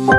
Hi,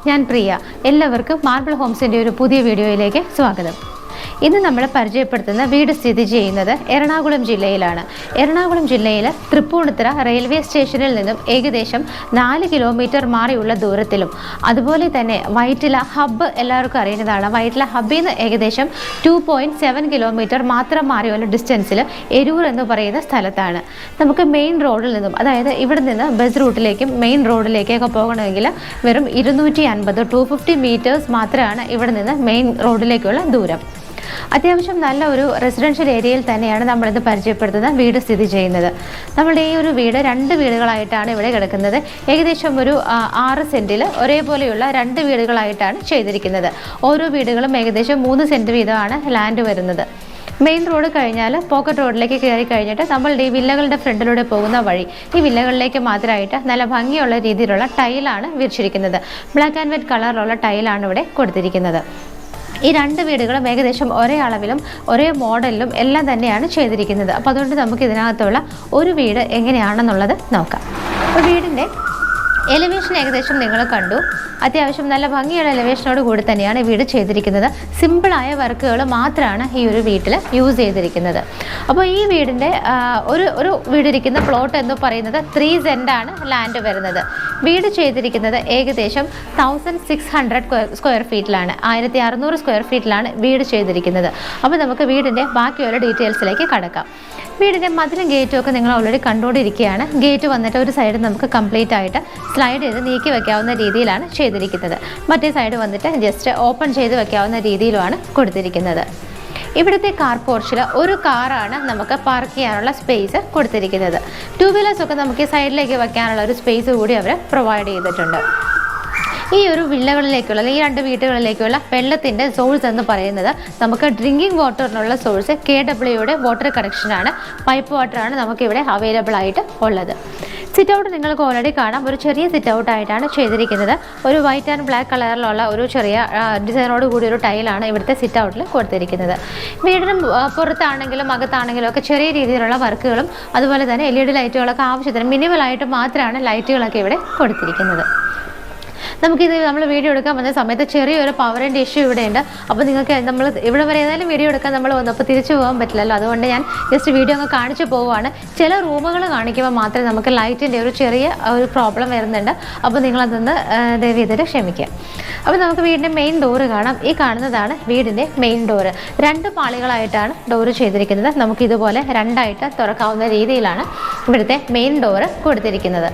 ഞാൻ പ്രിയ. എല്ലാവർക്കും marble ഹോംസിൻ്റെ ഒരു പുതിയ വീഡിയോയിലേക്ക് സ്വാഗതം. ഇന്ന് നമ്മൾ പരിചയപ്പെടുത്തുന്ന വീട് സ്ഥിതി ചെയ്യുന്നത് എറണാകുളം ജില്ലയിലാണ്. എറണാകുളം ജില്ലയിൽ തൃപ്പൂണിത്തുറ റെയിൽവേ സ്റ്റേഷനിൽ നിന്നും ഏകദേശം 4 കിലോമീറ്റർ മാറിയുള്ള ദൂരത്തിലും, അതുപോലെ തന്നെ വൈറ്റില ഹബ്ബ് എല്ലാവർക്കും അറിയുന്നതാണ്. വൈറ്റില ഹബ്ബിൽ നിന്ന് ഏകദേശം 2.7 കിലോമീറ്റർ മാത്രം മാറിയുള്ള ഡിസ്റ്റൻസിൽ എരൂർ എന്ന് പറയുന്ന സ്ഥലത്താണ്. നമുക്ക് മെയിൻ റോഡിൽ നിന്നും, അതായത് ഇവിടെ നിന്ന് ബസ് റൂട്ടിലേക്കും മെയിൻ റോഡിലേക്കൊക്കെ പോകണമെങ്കിൽ വെറും 250 മീറ്റേഴ്സ് മാത്രമാണ് ഇവിടെ നിന്ന് മെയിൻ റോഡിലേക്കുള്ള ദൂരം. അത്യാവശ്യം നല്ല ഒരു റെസിഡൻഷ്യൽ ഏരിയയിൽ തന്നെയാണ് നമ്മളിത് പരിചയപ്പെടുത്തുന്ന വീട് സ്ഥിതി ചെയ്യുന്നത്. നമ്മുടെ ഈ ഒരു വീട് 2 വീടുകളായിട്ടാണ് ഇവിടെ കിടക്കുന്നത്. ഏകദേശം ഒരു 6 സെൻറ്റിൽ ഒരേപോലെയുള്ള 2 വീടുകളായിട്ടാണ് ചെയ്തിരിക്കുന്നത്. ഓരോ വീടുകളും ഏകദേശം 3 സെൻറ്റ് വീതമാണ് ലാൻഡ് വരുന്നത്. മെയിൻ റോഡ് കഴിഞ്ഞാൽ പോക്കറ്റ് റോഡിലേക്ക് കയറി കഴിഞ്ഞിട്ട് നമ്മളുടെ ഈ വില്ലകളുടെ ഫ്രണ്ടിലൂടെ പോകുന്ന വഴി, ഈ വില്ലകളിലേക്ക് മാത്രമായിട്ട് നല്ല ഭംഗിയുള്ള രീതിയിലുള്ള ടൈലാണ് വിരിച്ചിരിക്കുന്നത്. ബ്ലാക്ക് ആൻഡ് വൈറ്റ് കളറിലുള്ള ടൈലാണ് ഇവിടെ കൊടുത്തിരിക്കുന്നത്. ഈ 2 വീടുകളും ഏകദേശം ഒരേ അളവിലും ഒരേ മോഡലിലും എല്ലാം തന്നെയാണ് ചെയ്തിരിക്കുന്നത്. അപ്പോൾ അതുകൊണ്ട് നമുക്ക് ഇതിനകത്തുള്ള ഒരു വീട് എങ്ങനെയാണെന്നുള്ളത് നോക്കാം. അപ്പോൾ വീടിൻ്റെ എലിവേഷൻ ഏകദേശം നിങ്ങൾ കണ്ടു. അത്യാവശ്യം നല്ല ഭംഗിയുള്ള എലിവേഷനോട് കൂടി തന്നെയാണ് വീട് ചെയ്തിരിക്കുന്നത്. സിമ്പിളായ വർക്കുകൾ മാത്രമാണ് ഈ ഒരു വീട്ടിൽ യൂസ് ചെയ്തിരിക്കുന്നത്. അപ്പോൾ ഈ വീടിൻ്റെ ഒരു വീടിരിക്കുന്ന പ്ലോട്ട് എന്ന് പറയുന്നത് 3 സെൻറ്റാണ് ലാൻഡ് വരുന്നത്. വീട് ചെയ്തിരിക്കുന്നത് ഏകദേശം 1600 സ്ക്വയർ ഫീറ്റിലാണ്, 1600 സ്ക്വയർ ഫീറ്റിലാണ് വീട് ചെയ്തിരിക്കുന്നത്. അപ്പോൾ നമുക്ക് വീടിൻ്റെ ബാക്കിയുള്ള ഡീറ്റെയിൽസിലേക്ക് കടക്കാം. വീടിൻ്റെ മതിലും ഗേറ്റും ഒക്കെ നിങ്ങൾ ഓൾറെഡി കണ്ടുകൊണ്ടിരിക്കുകയാണ്. ഗേറ്റ് വന്നിട്ട് ഒരു സൈഡ് നമുക്ക് കംപ്ലീറ്റ് ആയിട്ട് സ്ലൈഡ് ചെയ്ത് നീക്കി വയ്ക്കാവുന്ന രീതിയിലാണ് ചെയ്തിരിക്കുന്നത്. മറ്റേ സൈഡ് വന്നിട്ട് ജസ്റ്റ് ഓപ്പൺ ചെയ്ത് വയ്ക്കാവുന്ന രീതിയിലുമാണ് കൊടുത്തിരിക്കുന്നത്. ഇവിടുത്തെ കാർ പോർച്ചിൽ ഒരു കാറാണ് നമുക്ക് പാർക്ക് ചെയ്യാനുള്ള സ്പേസ് കൊടുത്തിരിക്കുന്നത്. 2 വീലേഴ്സൊക്കെ നമുക്ക് ഈ സൈഡിലേക്ക് വയ്ക്കാനുള്ള ഒരു സ്പേസ് കൂടി അവർ പ്രൊവൈഡ് ചെയ്തിട്ടുണ്ട്. ഈ ഒരു വില്ലകളിലേക്കുള്ള, ഈ 2 വീടുകളിലേക്കുള്ള വെള്ളത്തിൻ്റെ സോഴ്സ് എന്ന് പറയുന്നത് നമുക്ക് ഡ്രിങ്കിങ് വാട്ടറിനുള്ള സോഴ്സ് KWയുടെ വാട്ടർ കണക്ഷനാണ്. പൈപ്പ് വാട്ടറാണ് നമുക്കിവിടെ അവൈലബിൾ ആയിട്ട് ഉള്ളത്. സിറ്റ് ഔട്ട് നിങ്ങൾക്ക് ഓൾറെഡി കാണാം. ഒരു ചെറിയ സിറ്റ് ഔട്ടായിട്ടാണ് ചെയ്തിരിക്കുന്നത്. ഒരു വൈറ്റ് ആൻഡ് ബ്ലാക്ക് കളറിലുള്ള ഒരു ചെറിയ ഡിസൈനോട് കൂടി ഒരു ടൈലാണ് ഇവിടുത്തെ സിറ്റ് ഔട്ടിൽ കൊടുത്തിരിക്കുന്നത്. വീടിനും പുറത്താണെങ്കിലും അകത്താണെങ്കിലും ഒക്കെ ചെറിയ രീതിയിലുള്ള വർക്കുകളും അതുപോലെ തന്നെ LED ലൈറ്റുകളൊക്കെ ആവശ്യത്തിന് മിനിമലായിട്ട് മാത്രമാണ് ലൈറ്റുകളൊക്കെ ഇവിടെ കൊടുത്തിരിക്കുന്നത്. നമുക്കിത് നമ്മൾ വീഡിയോ എടുക്കാൻ വന്ന സമയത്ത് ചെറിയൊരു പവറിൻ്റെ ഇഷ്യൂ ഇവിടെയുണ്ട്. അപ്പോൾ നിങ്ങൾക്ക് നമ്മൾ ഇവിടെ വരെ ഏതായാലും വീഡിയോ എടുക്കാൻ നമ്മൾ വന്നപ്പോൾ തിരിച്ചു പോകാൻ പറ്റില്ലല്ലോ. അതുകൊണ്ട് ഞാൻ ജസ്റ്റ് വീഡിയോ അങ്ങ് കാണിച്ചു പോവുകയാണ്. ചില റൂമുകൾ കാണിക്കുമ്പോൾ മാത്രമേ നമുക്ക് ലൈറ്റിൻ്റെ ഒരു ചെറിയ ഒരു പ്രോബ്ലം വരുന്നുണ്ട്. അപ്പോൾ നിങ്ങളതൊന്ന് ദയവ് ചെയ്തിട്ട് ക്ഷമിക്കുക. അപ്പോൾ നമുക്ക് വീടിൻ്റെ മെയിൻ ഡോറ് കാണാം. ഈ കാണുന്നതാണ് വീടിൻ്റെ മെയിൻ ഡോറ്. 2 പാളികളായിട്ടാണ് ഡോറ് ചെയ്തിരിക്കുന്നത്. നമുക്കിതുപോലെ 2ആയിട്ട് തുറക്കാവുന്ന രീതിയിലാണ് ഇവിടുത്തെ മെയിൻ ഡോറ് കൊടുത്തിരിക്കുന്നത്.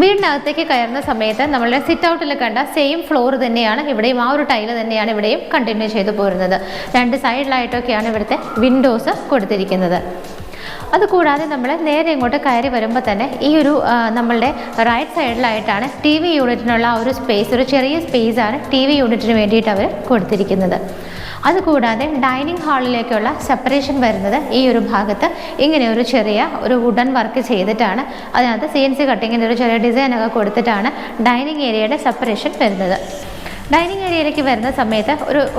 വീടിനകത്തേക്ക് കയറുന്ന സമയത്ത് നമ്മളുടെ സിറ്റ് ഔട്ടിൽ കണ്ട സെയിം ഫ്ലോർ തന്നെയാണ് ഇവിടെയും, ആ ഒരു ടൈല് തന്നെയാണ് ഇവിടെയും കണ്ടിന്യൂ ചെയ്തു പോരുന്നത്. 2 സൈഡിലായിട്ടൊക്കെയാണ് ഇവിടുത്തെ വിൻഡോസ് കൊടുത്തിരിക്കുന്നത്. അതുകൂടാതെ നമ്മൾ നേരെ ഇങ്ങോട്ട് കയറി വരുമ്പോൾ തന്നെ ഈ ഒരു നമ്മളുടെ റൈറ്റ് സൈഡിലായിട്ടാണ് TV യൂണിറ്റിനുള്ള ഒരു സ്പേസ്, ഒരു ചെറിയ സ്പേസാണ് TV യൂണിറ്റിന് വേണ്ടിയിട്ട് അവർ കൊടുത്തിരിക്കുന്നത്. അതുകൂടാതെ ഡൈനിങ് ഹാളിലേക്കുള്ള സെപ്പറേഷൻ വരുന്നത് ഈ ഒരു ഭാഗത്ത് ഇങ്ങനെ ഒരു ചെറിയ ഒരു വുഡൻ വർക്ക് ചെയ്തിട്ടാണ്. അതിനകത്ത് CNC കട്ടിങ്ങിൻ്റെ ഒരു ചെറിയ ഡിസൈനൊക്കെ കൊടുത്തിട്ടാണ് ഡൈനിങ് ഏരിയയുടെ സെപ്പറേഷൻ വരുന്നത്. ഡൈനിങ് ഏരിയയിലേക്ക് വരുന്ന സമയത്ത്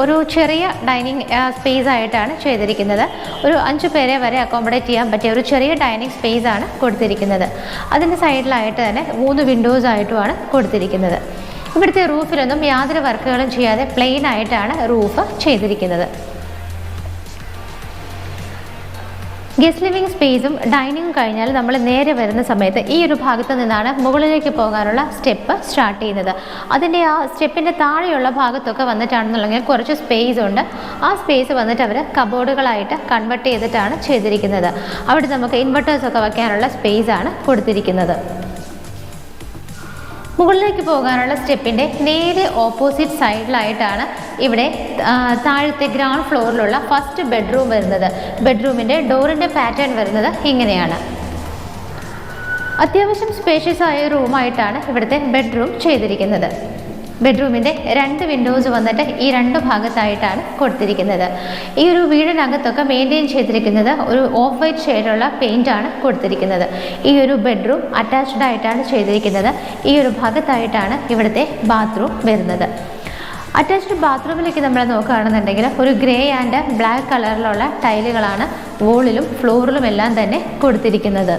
ഒരു ചെറിയ ഡൈനിങ് സ്പേസ് ആയിട്ടാണ് ചെയ്തിരിക്കുന്നത്. ഒരു 5 പേരെ വരെ അക്കോമഡേറ്റ് ചെയ്യാൻ പറ്റിയ ഒരു ചെറിയ ഡൈനിങ് സ്പേസ് ആണ് കൊടുത്തിരിക്കുന്നത്. അതിൻ്റെ സൈഡിലായിട്ട് തന്നെ 3 വിൻഡോസ് ആയിട്ടുമാണ് കൊടുത്തിരിക്കുന്നത്. ഇവിടുത്തെ റൂഫിലൊന്നും യാതൊരു വർക്കുകളും ചെയ്യാതെ പ്ലെയിൻ ആയിട്ടാണ് റൂഫ് ചെയ്തിരിക്കുന്നത്. ഗസ്റ്റ് ലിവിംഗ് സ്പേസും ഡൈനിങ്ങും കഴിഞ്ഞാൽ നമ്മൾ നേരെ വരുന്ന സമയത്ത് ഈ ഒരു ഭാഗത്ത് നിന്നാണ് മുകളിലേക്ക് പോകാനുള്ള സ്റ്റെപ്പ് സ്റ്റാർട്ട് ചെയ്യുന്നത്. അതിൻ്റെ ആ സ്റ്റെപ്പിൻ്റെ താഴെയുള്ള ഭാഗത്തൊക്കെ വന്നിട്ടാണെന്നുണ്ടെങ്കിൽ കുറച്ച് സ്പേസ് ഉണ്ട്. ആ സ്പേസ് വന്നിട്ട് അവർ കബോർഡുകളായിട്ട് കൺവെർട്ട് ചെയ്തിട്ടാണ് ചെയ്തിരിക്കുന്നത്. അവിടെ നമുക്ക് ഇൻവെർട്ടേഴ്സൊക്കെ വയ്ക്കാനുള്ള സ്പേസാണ് കൊടുത്തിരിക്കുന്നത്. മുകളിലേക്ക് പോകാനുള്ള സ്റ്റെപ്പിൻ്റെ നേരെ ഓപ്പോസിറ്റ് സൈഡിലായിട്ടാണ് ഇവിടെ താഴത്തെ ഗ്രൗണ്ട് ഫ്ലോറിലുള്ള ഫസ്റ്റ് ബെഡ്റൂം വരുന്നത്. ബെഡ്റൂമിൻ്റെ ഡോറിൻ്റെ പാറ്റേൺ വരുന്നത് ഇങ്ങനെയാണ്. അത്യാവശ്യം സ്പേഷ്യസ് ആയ റൂമായിട്ടാണ് ഇവിടുത്തെ ബെഡ്റൂം ചെയ്തിരിക്കുന്നത്. ബെഡ്റൂമിൻ്റെ 2 വിൻഡോസ് വന്നിട്ട് ഈ 2 ഭാഗത്തായിട്ടാണ് കൊടുത്തിരിക്കുന്നത്. ഈ ഒരു വീടിനകത്തൊക്കെ മെയിൻറ്റെയിൻ ചെയ്തിരിക്കുന്നത് ഒരു ഓഫ് വൈറ്റ് ഷെയ്ഡുള്ള പെയിൻ്റാണ് കൊടുത്തിരിക്കുന്നത്. ഈ ഒരു ബെഡ്റൂം അറ്റാച്ച്ഡ് ആയിട്ടാണ് ചെയ്തിരിക്കുന്നത്. ഈ ഒരു ഭാഗത്തായിട്ടാണ് ഇവിടുത്തെ ബാത്റൂം വരുന്നത്. അറ്റാച്ച്ഡ് ബാത്റൂമിലേക്ക് നമ്മൾ നോക്കുകയാണെന്നുണ്ടെങ്കിൽ ഒരു ഗ്രേ ആൻഡ് ബ്ലാക്ക് കളറിലുള്ള ടൈലുകളാണ് വോളിലും ഫ്ലോറിലും എല്ലാം തന്നെ കൊടുത്തിരിക്കുന്നത്.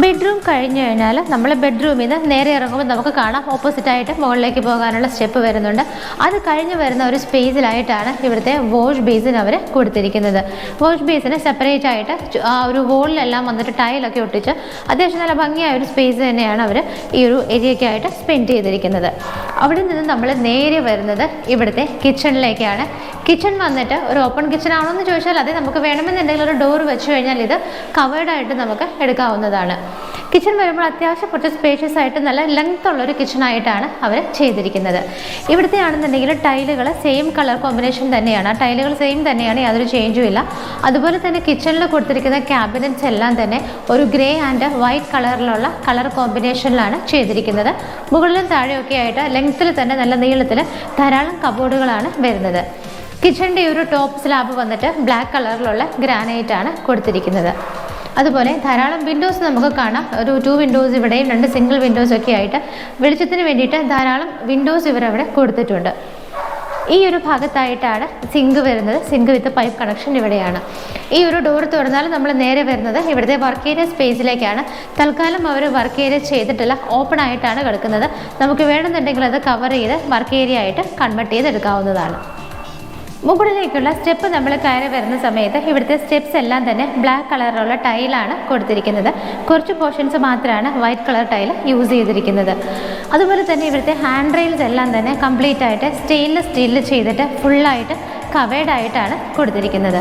ബെഡ്റൂം കഴിഞ്ഞു കഴിഞ്ഞാൽ നമ്മൾ ബെഡ്റൂമിൽ നിന്ന് നേരെ ഇറങ്ങുമ്പോൾ നമുക്ക് കാണാം ഓപ്പോസിറ്റായിട്ട് മുകളിലേക്ക് പോകാനുള്ള സ്റ്റെപ്പ് വരുന്നുണ്ട്. അത് കഴിഞ്ഞ് വരുന്ന ഒരു സ്പേസിലായിട്ടാണ് ഇവിടുത്തെ വാഷ് ബേസിൻ അവർ കൊടുത്തിരിക്കുന്നത്. വാഷ് ബേസിന് സെപ്പറേറ്റ് ആയിട്ട് ആ ഒരു വോളിലെല്ലാം വന്നിട്ട് ടൈലൊക്കെ ഒട്ടിച്ച് അത്യാവശ്യം നല്ല ഭംഗിയായ ഒരു സ്പേസ് തന്നെയാണ് അവർ ഈ ഒരു ഏരിയയ്ക്കായിട്ട് സ്പെൻഡ് ചെയ്തിരിക്കുന്നത്. അവിടെ നിന്ന് നമ്മൾ നേരെ വരുന്നത് ഇവിടുത്തെ കിച്ചണിലേക്കാണ്. കിച്ചൺ വന്നിട്ട് ഒരു ഓപ്പൺ കിച്ചൺ ആണോ എന്ന് ചോദിച്ചാൽ അതെ, നമുക്ക് വേണമെന്നുണ്ടെങ്കിൽ ഒരു ഡോർ വെച്ച് കഴിഞ്ഞാൽ ഇത് കവേർഡായിട്ട് നമുക്ക് എടുക്കാവുന്നതാണ്. കിച്ചൺ വരുമ്പോൾ അത്യാവശ്യം കുറച്ച് സ്പേഷ്യസ് ആയിട്ട് നല്ല ലെങ്ത് ഉള്ളൊരു കിച്ചണായിട്ടാണ് അവർ ചെയ്തിരിക്കുന്നത്. ഇവിടുത്തെ ആണെന്നുണ്ടെങ്കിൽ ടൈലുകൾ സെയിം കളർ കോമ്പിനേഷൻ തന്നെയാണ്. ആ ടൈലുകൾ സെയിം തന്നെയാണ്, യാതൊരു ചേഞ്ചും ഇല്ല. അതുപോലെ തന്നെ കിച്ചണിൽ കൊടുത്തിരിക്കുന്ന ക്യാബിനറ്റ്സ് എല്ലാം തന്നെ ഒരു ഗ്രേ ആൻഡ് വൈറ്റ് കളറിലുള്ള കളർ കോമ്പിനേഷനിലാണ് ചെയ്തിരിക്കുന്നത്. മുകളിലും താഴെയൊക്കെ ആയിട്ട് ലെങ്ത്തിൽ തന്നെ നല്ല നീളത്തിൽ ധാരാളം കബോർഡുകളാണ് വരുന്നത്. കിച്ചണിൻ്റെ ഒരു ടോപ്പ് സ്ലാബ് വന്നിട്ട് ബ്ലാക്ക് കളറിലുള്ള ഗ്രാനൈറ്റ് ആണ് കൊടുത്തിരിക്കുന്നത്. അതുപോലെ ധാരാളം വിൻഡോസ് നമുക്ക് കാണാം. ഒരു 2 വിൻഡോസ് ഇവിടെയും 2 സിംഗിൾ വിൻഡോസ് ഒക്കെ ആയിട്ട് വെളിച്ചത്തിന് വേണ്ടിയിട്ട് ധാരാളം വിൻഡോസ് ഇവരവിടെ കൊടുത്തിട്ടുണ്ട്. ഈ ഒരു ഭാഗത്തായിട്ടാണ് സിങ്ക് വരുന്നത്. സിങ്ക് വിത്ത് പൈപ്പ് കണക്ഷൻ ഇവിടെയാണ്. ഈ ഒരു ഡോർ തുറന്നാൽ നമ്മൾ നേരെ വരുന്നത് ഇവിടുത്തെ വർക്ക് ഏരിയ സ്പേസിലേക്കാണ്. തൽക്കാലം അവർ വർക്ക് ഏരിയ ചെയ്തിട്ടില്ല, ഓപ്പൺ ആയിട്ടാണ് കിടക്കുന്നത്. നമുക്ക് വേണമെന്നുണ്ടെങ്കിൽ അത് കവർ ചെയ്ത് വർക്ക് ഏരിയ ആയിട്ട് കൺവെർട്ട് ചെയ്തെടുക്കാവുന്നതാണ്. മുകളിലേക്കുള്ള സ്റ്റെപ്പ് നമ്മൾ കയറി വരുന്ന സമയത്ത് ഇവിടുത്തെ സ്റ്റെപ്സ് എല്ലാം തന്നെ ബ്ലാക്ക് കളറിലുള്ള ടൈലാണ് കൊടുത്തിരിക്കുന്നത്. കുറച്ച് പോർഷൻസ് മാത്രമാണ് വൈറ്റ് കളർ ടൈൽ യൂസ് ചെയ്തിരിക്കുന്നത്. അതുപോലെ തന്നെ ഇവിടുത്തെ ഹാൻഡ് റെയിൽസ് എല്ലാം തന്നെ കംപ്ലീറ്റ് ആയിട്ട് സ്റ്റെയിൻലെസ് സ്റ്റീലിൽ ചെയ്തിട്ട് ഫുള്ളായിട്ട് കവേർഡായിട്ടാണ് കൊടുത്തിരിക്കുന്നത്.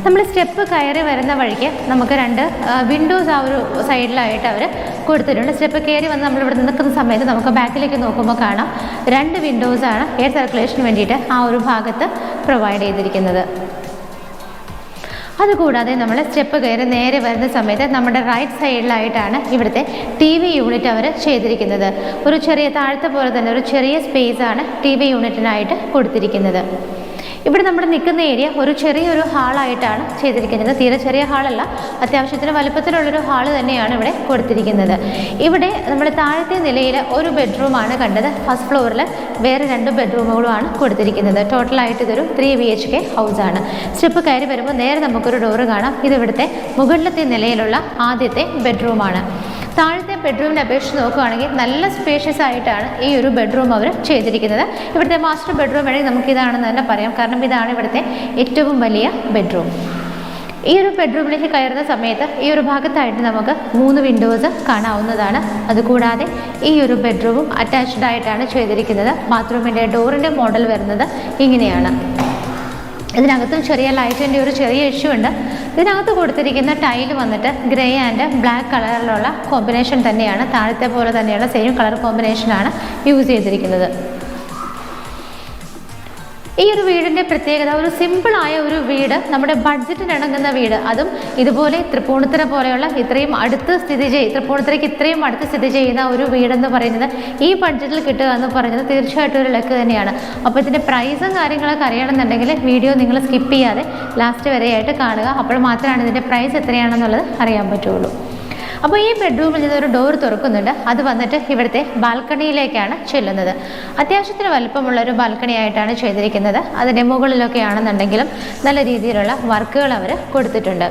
നമ്മൾ സ്റ്റെപ്പ് കയറി വരുന്ന വഴിക്ക് നമുക്ക് 2 വിൻഡോസ് ആ ഒരു സൈഡിലായിട്ട് അവർ കൊടുത്തിട്ടുണ്ട്. സ്റ്റെപ്പ് കയറി വന്ന് നമ്മളിവിടെ നിൽക്കുന്ന സമയത്ത് നമുക്ക് ബാക്കിലേക്ക് നോക്കുമ്പോൾ കാണാം 2 വിൻഡോസാണ് എയർ സർക്കുലേഷന് വേണ്ടിയിട്ട് ആ ഒരു ഭാഗത്ത് പ്രൊവൈഡ് ചെയ്തിരിക്കുന്നത്. അതുകൂടാതെ നമ്മൾ സ്റ്റെപ്പ് കയറി നേരെ വരുന്ന സമയത്ത് നമ്മുടെ റൈറ്റ് സൈഡിലായിട്ടാണ് ഇവിടുത്തെ TV യൂണിറ്റ് അവർ ചെയ്തിരിക്കുന്നത്. ഒരു ചെറിയ താഴത്തെ പോലെ തന്നെ ഒരു ചെറിയ സ്പേസാണ് TV യൂണിറ്റിനായിട്ട് കൊടുത്തിരിക്കുന്നത്. ഇവിടെ നമ്മൾ നിൽക്കുന്ന ഏരിയ ഒരു ചെറിയൊരു ഹാളായിട്ടാണ് ചെയ്തിരിക്കുന്നത്. തീരെ ചെറിയ ഹാളല്ല, അത്യാവശ്യത്തിന് വലുപ്പത്തിലുള്ളൊരു ഹാള് തന്നെയാണ് ഇവിടെ കൊടുത്തിരിക്കുന്നത്. ഇവിടെ നമ്മൾ താഴത്തെ നിലയിൽ ഒരു ബെഡ്റൂമാണ് കണ്ടത്. ഫസ്റ്റ് ഫ്ലോറിൽ വേറെ 2 ബെഡ്റൂമുകളുമാണ് കൊടുത്തിരിക്കുന്നത്. ടോട്ടലായിട്ട് ഇതൊരു 3 BHK ഹൗസാണ്. സ്റ്റെപ്പ് കയറി വരുമ്പോൾ നേരെ നമുക്കൊരു ഡോറ് കാണാം. ഇത് ഇവിടുത്തെ മുകളിലത്തെ നിലയിലുള്ള ആദ്യത്തെ ബെഡ്റൂമാണ്. താഴത്തെ ബെഡ്റൂമിനെ അപേക്ഷിച്ച് നോക്കുകയാണെങ്കിൽ നല്ല സ്പേഷ്യസ് ആയിട്ടാണ് ഈ ഒരു ബെഡ്റൂം അവർ ചെയ്തിരിക്കുന്നത്. ഇവിടുത്തെ മാസ്റ്റർ ബെഡ്റൂം വേണമെങ്കിൽ നമുക്കിതാണെന്ന് തന്നെ പറയാം, കാരണം ഇതാണ് ഇവിടുത്തെ ഏറ്റവും വലിയ ബെഡ്റൂം. ഈ ഒരു ബെഡ്റൂമിലേക്ക് കയറുന്ന സമയത്ത് ഈ ഒരു ഭാഗത്തായിട്ട് നമുക്ക് 3 വിൻഡോസ് കാണാവുന്നതാണ്. അതുകൂടാതെ ഈ ഒരു ബെഡ്റൂമും അറ്റാച്ച്ഡ് ആയിട്ടാണ് ചെയ്തിരിക്കുന്നത്. ബാത്റൂമിൻ്റെ ഡോറിൻ്റെ മോഡൽ വരുന്നത് ഇങ്ങനെയാണ്. ഇതിനകത്തും ചെറിയ ലൈറ്റിൻ്റെ ഒരു ചെറിയ ഇഷ്യൂ ഉണ്ട്. ഇതിനകത്ത് കൊടുത്തിരിക്കുന്ന ടൈല് വന്നിട്ട് ഗ്രേ ആൻഡ് ബ്ലാക്ക് കളറിലുള്ള കോമ്പിനേഷൻ തന്നെയാണ്. താഴത്തെ പോലെ തന്നെയുള്ള സെയിം കളർ കോമ്പിനേഷനാണ് യൂസ് ചെയ്തിരിക്കുന്നത്. ഈ ഒരു വീടിൻ്റെ പ്രത്യേകത, ഒരു സിമ്പിളായ ഒരു വീട്, നമ്മുടെ ബഡ്ജറ്റിനിണങ്ങുന്ന വീട്, അതും ഇതുപോലെ തൃപ്പൂണിത്തുറ പോലെയുള്ള ഇത്രയും അടുത്ത് തൃപ്പൂണിത്തുറയ്ക്ക് ഇത്രയും അടുത്ത് സ്ഥിതി ചെയ്യുന്ന ഒരു വീടെന്ന് പറയുന്നത് ഈ ബഡ്ജറ്റിൽ കിട്ടുക എന്ന് പറയുന്നത് തീർച്ചയായിട്ടും ഒരു ലക്ക് തന്നെയാണ്. അപ്പോൾ ഇതിൻ്റെ പ്രൈസും കാര്യങ്ങളൊക്കെ അറിയണമെന്നുണ്ടെങ്കിൽ വീഡിയോ നിങ്ങൾ സ്കിപ്പ് ചെയ്യാതെ ലാസ്റ്റ് വരെയായിട്ട് കാണുക. അപ്പോൾ മാത്രമാണ് ഇതിൻ്റെ പ്രൈസ് എത്രയാണെന്നുള്ളത് അറിയാൻ പറ്റുള്ളൂ. അപ്പോൾ ഈ ബെഡ്റൂമിൽ നിന്നൊരു ഡോർ തുറക്കുന്നുണ്ട്. അത് വന്നിട്ട് ഇവിടുത്തെ ബാൽക്കണിയിലേക്കാണ് ചെല്ലുന്നത്. അത്യാവശ്യത്തിന് വലുപ്പമുള്ളൊരു ബാൽക്കണി ആയിട്ടാണ് ചെയ്തിരിക്കുന്നത്. അതിൻ്റെ മുകളിലൊക്കെ ആണെന്നുണ്ടെങ്കിലും നല്ല രീതിയിലുള്ള വർക്കുകൾ അവർ കൊടുത്തിട്ടുണ്ട്.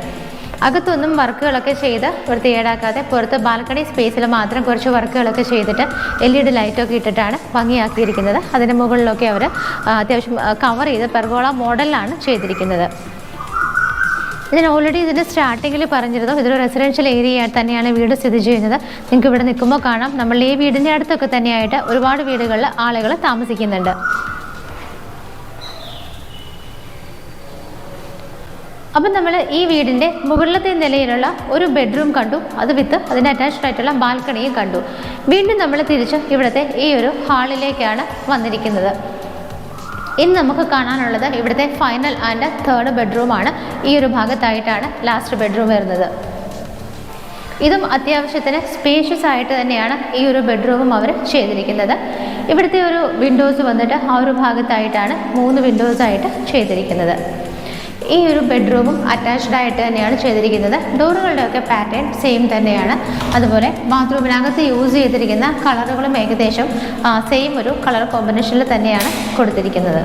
അകത്തൊന്നും വർക്കുകളൊക്കെ ചെയ്ത് വൃത്തികേടാക്കാതെ പുറത്ത് ബാൽക്കണി സ്പേസിൽ മാത്രം കുറച്ച് വർക്കുകളൊക്കെ ചെയ്തിട്ട് LED ലൈറ്റൊക്കെ ഇട്ടിട്ടാണ് ഭംഗിയാക്കിയിരിക്കുന്നത്. അതിന് മുകളിലൊക്കെ അവർ അത്യാവശ്യം കവർ ചെയ്ത് പെർഗോള മോഡലിലാണ് ചെയ്തിരിക്കുന്നത്. ഞാൻ ഓൾറെഡി ഇതിൻ്റെ സ്റ്റാർട്ടിങ്ങിൽ പറഞ്ഞിരുന്നു, ഇതൊരു റെസിഡൻഷ്യൽ ഏരിയ തന്നെയാണ് വീട് സ്ഥിതി ചെയ്യുന്നത്. നിങ്ങൾക്ക് ഇവിടെ നിൽക്കുമ്പോൾ കാണാം, നമ്മൾ ഈ വീടിൻ്റെ അടുത്തൊക്കെ തന്നെയായിട്ട് ഒരുപാട് വീടുകളിൽ ആളുകൾ താമസിക്കുന്നുണ്ട്. അപ്പം നമ്മൾ ഈ വീടിൻ്റെ മുകളിലത്തെ നിലയിലുള്ള ഒരു ബെഡ്റൂം കണ്ടു, അത് വിത്ത് അതിൻ്റെ അറ്റാച്ച്ഡ് ആയിട്ടുള്ള ബാൽക്കണിയും കണ്ടു. വീണ്ടും നമ്മൾ തിരിച്ച് ഇവിടുത്തെ ഈ ഒരു ഹാളിലേക്കാണ് വന്നിരിക്കുന്നത്. ഇന്ന് നമുക്ക് കാണാനുള്ളത് ഇവിടുത്തെ ഫൈനൽ ആൻഡ് തേർഡ് ബെഡ്റൂമാണ്. ഈ ഒരു ഭാഗത്തായിട്ടാണ് ലാസ്റ്റ് ബെഡ്റൂം വരുന്നത്. ഇതും അത്യാവശ്യത്തിന് സ്പേഷ്യസ് ആയിട്ട് തന്നെയാണ് ഈ ഒരു ബെഡ്റൂമും അവർ ചെയ്തിരിക്കുന്നത്. ഇവിടുത്തെ ഒരു വിൻഡോസ് വന്നിട്ട് ആ ഒരു ഭാഗത്തായിട്ടാണ് 3 വിൻഡോസായിട്ട് ചെയ്തിരിക്കുന്നത്. ഈ ഒരു ബെഡ്റൂമും അറ്റാച്ച്ഡ് ആയിട്ട് തന്നെയാണ് ചെയ്തിരിക്കുന്നത്. ഡോറുകളുടെയൊക്കെ പാറ്റേൺ സെയിം തന്നെയാണ്. അതുപോലെ ബാത്റൂമിനകത്ത് യൂസ് ചെയ്തിരിക്കുന്ന കളറുകളും ഏകദേശം സെയിം ഒരു കളർ കോമ്പിനേഷനിൽ തന്നെയാണ് കൊടുത്തിരിക്കുന്നത്.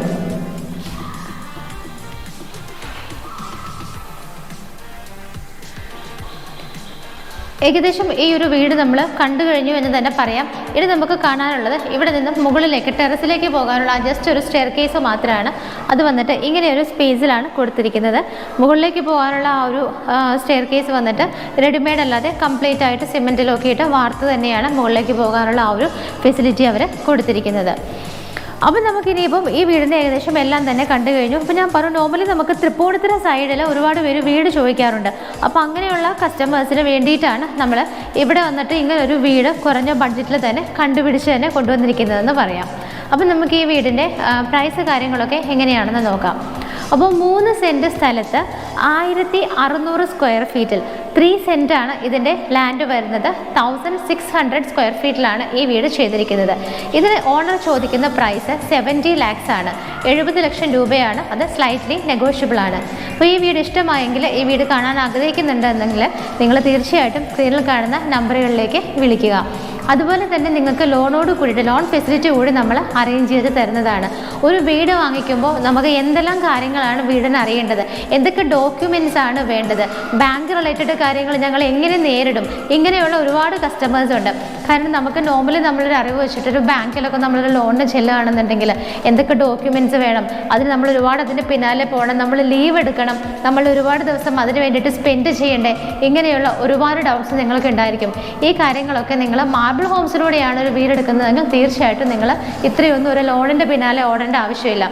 ഏകദേശം ഈ ഒരു വീട് നമ്മൾ കണ്ടു കഴിഞ്ഞു എന്ന് തന്നെ പറയാം. ഇനി നമുക്ക് കാണാനുള്ളത് ഇവിടെ നിന്നും മുകളിലേക്ക് ടെറസിലേക്ക് പോകാനുള്ള ജസ്റ്റ് ഒരു സ്റ്റെയർ കേസ് മാത്രമാണ്. അത് വന്നിട്ട് ഇങ്ങനെ ഒരു സ്പേസിലാണ് കൊടുത്തിരിക്കുന്നത്. മുകളിലേക്ക് പോകാനുള്ള ആ ഒരു സ്റ്റെയർ കേസ് വന്നിട്ട് റെഡിമെയ്ഡ് അല്ലാതെ കംപ്ലീറ്റ് ആയിട്ട് സിമെൻറ്റിലൊക്കെ ഇട്ട് വാർത്ത് തന്നെയാണ് മുകളിലേക്ക് പോകാനുള്ള ആ ഒരു ഫെസിലിറ്റി അവർ കൊടുത്തിരിക്കുന്നത്. അപ്പം നമുക്കിനിയിപ്പം ഈ വീടിൻ്റെ ഏകദേശം എല്ലാം തന്നെ കണ്ടു കഴിഞ്ഞു. അപ്പോൾ ഞാൻ പറഞ്ഞു, നോർമലി നമുക്ക് തൃപ്പൂണിത്തുറ സൈഡിൽ ഒരുപാട് പേര് വീട് ചോദിക്കാറുണ്ട്. അപ്പോൾ അങ്ങനെയുള്ള കസ്റ്റമേഴ്സിന് വേണ്ടിയിട്ടാണ് നമ്മൾ ഇവിടെ വന്നിട്ട് ഇങ്ങനെ ഒരു വീട് കുറഞ്ഞ ബഡ്ജറ്റിൽ തന്നെ കണ്ടുപിടിച്ച് തന്നെ കൊണ്ടുവന്നിരിക്കുന്നതെന്ന് പറയാം. അപ്പം നമുക്ക് ഈ വീടിൻ്റെ പ്രൈസ് കാര്യങ്ങളൊക്കെ എങ്ങനെയാണെന്ന് നോക്കാം. അപ്പോൾ 3 സെൻറ്റ് സ്ഥലത്ത് 1600 സ്ക്വയർ ഫീറ്റിൽ 3 സെൻറ്റാണ് ഇതിൻ്റെ ലാൻഡ് വരുന്നത്. 1600 സ്ക്വയർ ഫീറ്റിലാണ് ഈ വീട് ചെയ്തിരിക്കുന്നത്. ഇതിന് ഓണർ ചോദിക്കുന്ന പ്രൈസ് 70 lakhs ആണ്. 70 ലക്ഷം രൂപയാണ്. അത് സ്ലൈറ്റ്ലി നെഗോഷ്യബിൾ ആണ്. അപ്പോൾ ഈ വീട് ഇഷ്ടമായെങ്കിൽ, ഈ വീട് കാണാൻ ആഗ്രഹിക്കുന്നുണ്ടെന്നെങ്കിൽ നിങ്ങൾ തീർച്ചയായിട്ടും സ്ക്രീനിൽ കാണുന്ന നമ്പറുകളിലേക്ക് വിളിക്കുക. അതുപോലെ തന്നെ നിങ്ങൾക്ക് ലോണോട് കൂടിയിട്ട് ലോൺ ഫെസിലിറ്റി കൂടി നമ്മൾ അറേഞ്ച് ചെയ്ത് തരുന്നതാണ്. ഒരു വീട് വാങ്ങിക്കുമ്പോൾ നമുക്ക് എന്തെല്ലാം കാര്യങ്ങളാണ് വീടിന് അറിയേണ്ടത്, എന്തൊക്കെ ഡോക്യുമെൻറ്റ്സ് ആണ് വേണ്ടത്, ബാങ്ക് റിലേറ്റഡ് കാര്യങ്ങൾ ഞങ്ങൾ എങ്ങനെ നേരിടും, ഇങ്ങനെയുള്ള ഒരുപാട് കസ്റ്റമേഴ്സ് ഉണ്ട്. കാരണം നമുക്ക് നോർമലി നമ്മളൊരു അറിവ് വെച്ചിട്ടൊരു ബാങ്കിലൊക്കെ നമ്മളൊരു ലോണിന് ചെല്ലുകയാണെന്നുണ്ടെങ്കിൽ എന്തൊക്കെ ഡോക്യുമെൻറ്റ്സ് വേണം, അതിന് നമ്മൾ ഒരുപാട് അതിൻ്റെ പിന്നാലെ പോകണം, നമ്മൾ ലീവ് എടുക്കണം, നമ്മൾ ഒരുപാട് ദിവസം അതിന് വേണ്ടിയിട്ട് സ്പെൻഡ് ചെയ്യണ്ടേ, ഇങ്ങനെയുള്ള ഒരുപാട് ഡൗട്ട്സ് നിങ്ങൾക്ക് ഉണ്ടായിരിക്കും. ഈ കാര്യങ്ങളൊക്കെ നിങ്ങൾ മാർബിൾ ഹോംസിലൂടെയാണ് ഒരു വീടെടുക്കുന്നതെങ്കിൽ തീർച്ചയായിട്ടും നിങ്ങൾ ഇത്രയൊന്നും ഒരു ലോണിൻ്റെ പിന്നാലെ ഓടേണ്ട ആവശ്യമില്ല.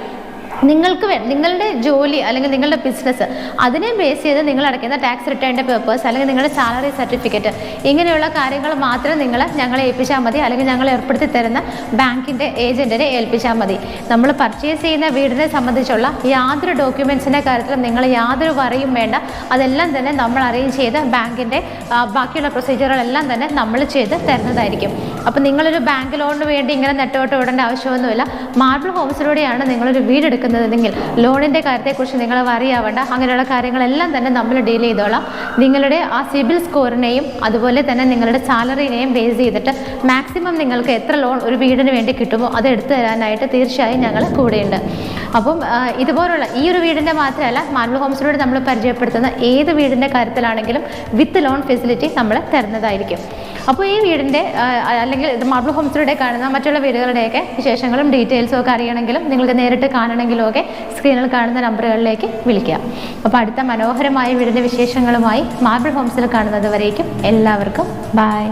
നിങ്ങൾക്ക് നിങ്ങളുടെ ജോലി അല്ലെങ്കിൽ നിങ്ങളുടെ ബിസിനസ് അതിനെ ബേസ് ചെയ്ത് നിങ്ങൾ അടയ്ക്കുന്ന ടാക്സ് റിട്ടേണിൻ്റെ പേപ്പേഴ്സ് അല്ലെങ്കിൽ നിങ്ങളുടെ സാലറി സർട്ടിഫിക്കറ്റ് ഇങ്ങനെയുള്ള കാര്യങ്ങൾ മാത്രം നിങ്ങൾ ഞങ്ങളെ ഏൽപ്പിച്ചാൽ മതി, അല്ലെങ്കിൽ ഞങ്ങൾ ഏർപ്പെടുത്തി തരുന്ന ബാങ്കിൻ്റെ ഏജൻറ്റിനെ ഏൽപ്പിച്ചാൽ മതി. നമ്മൾ പർച്ചേസ് ചെയ്യുന്ന വീടിനെ സംബന്ധിച്ചുള്ള യാതൊരു ഡോക്യുമെൻറ്റ്സിൻ്റെ കാര്യത്തിലും നിങ്ങൾ യാതൊരു വറിയും വേണ്ട. അതെല്ലാം തന്നെ നമ്മൾ അറേഞ്ച് ചെയ്ത് ബാങ്കിൻ്റെ ബാക്കിയുള്ള പ്രൊസീജിയറുകളെല്ലാം തന്നെ നമ്മൾ ചെയ്ത് തരുന്നതായിരിക്കും. അപ്പോൾ നിങ്ങളൊരു ബാങ്ക് ലോണിന് വേണ്ടി ഇങ്ങനെ നെട്ടോട്ട് ഓടേണ്ട ആവശ്യമൊന്നുമില്ല. മാർബിൾ ഹോംസിലൂടെയാണ് നിങ്ങളൊരു വീടെടുക്കുന്നത് െങ്കിൽ ലോണിൻ്റെ കാര്യത്തെക്കുറിച്ച് നിങ്ങൾ വറിയാവേണ്ട. അങ്ങനെയുള്ള കാര്യങ്ങളെല്ലാം തന്നെ നമ്മൾ ഡീൽ ചെയ്തോളാം. നിങ്ങളുടെ ആ സിബിൽ സ്കോറിനെയും അതുപോലെ തന്നെ നിങ്ങളുടെ സാലറിനെയും ബേസ് ചെയ്തിട്ട് മാക്സിമം നിങ്ങൾക്ക് എത്ര ലോൺ ഒരു വീടിന് വേണ്ടി കിട്ടുമോ അത് എടുത്തു തരാനായിട്ട് തീർച്ചയായും ഞങ്ങൾ കൂടെയുണ്ട്. അപ്പം ഇതുപോലുള്ള ഈ ഒരു വീടിൻ്റെ മാത്രമല്ല, മാർബിൾ ഹോംസിലൂടെ നമ്മൾ പരിചയപ്പെടുത്തുന്ന ഏത് വീടിൻ്റെ കാര്യത്തിലാണെങ്കിലും വിത്ത് ലോൺ ഫെസിലിറ്റി നമ്മൾ തരുന്നതായിരിക്കും. അപ്പോൾ ഈ വീടിൻ്റെ അല്ലെങ്കിൽ മാർബിൾ ഹോംസിലൂടെ കാണുന്ന മറ്റുള്ള വീടുകളുടെയൊക്കെ വിശേഷങ്ങളും ഡീറ്റെയിൽസും ഒക്കെ അറിയണമെങ്കിലും നിങ്ങൾക്ക് നേരിട്ട് കാണണമെങ്കിലും ഒക്കെ സ്ക്രീനിൽ കാണുന്ന നമ്പറുകളിലേക്ക് വിളിക്കുക. അപ്പോൾ അടുത്ത മനോഹരമായ വീടിൻ്റെ വിശേഷങ്ങളുമായി മാർബിൾ ഹോംസിൽ കാണുന്നത് വരേക്കും എല്ലാവർക്കും ബൈ.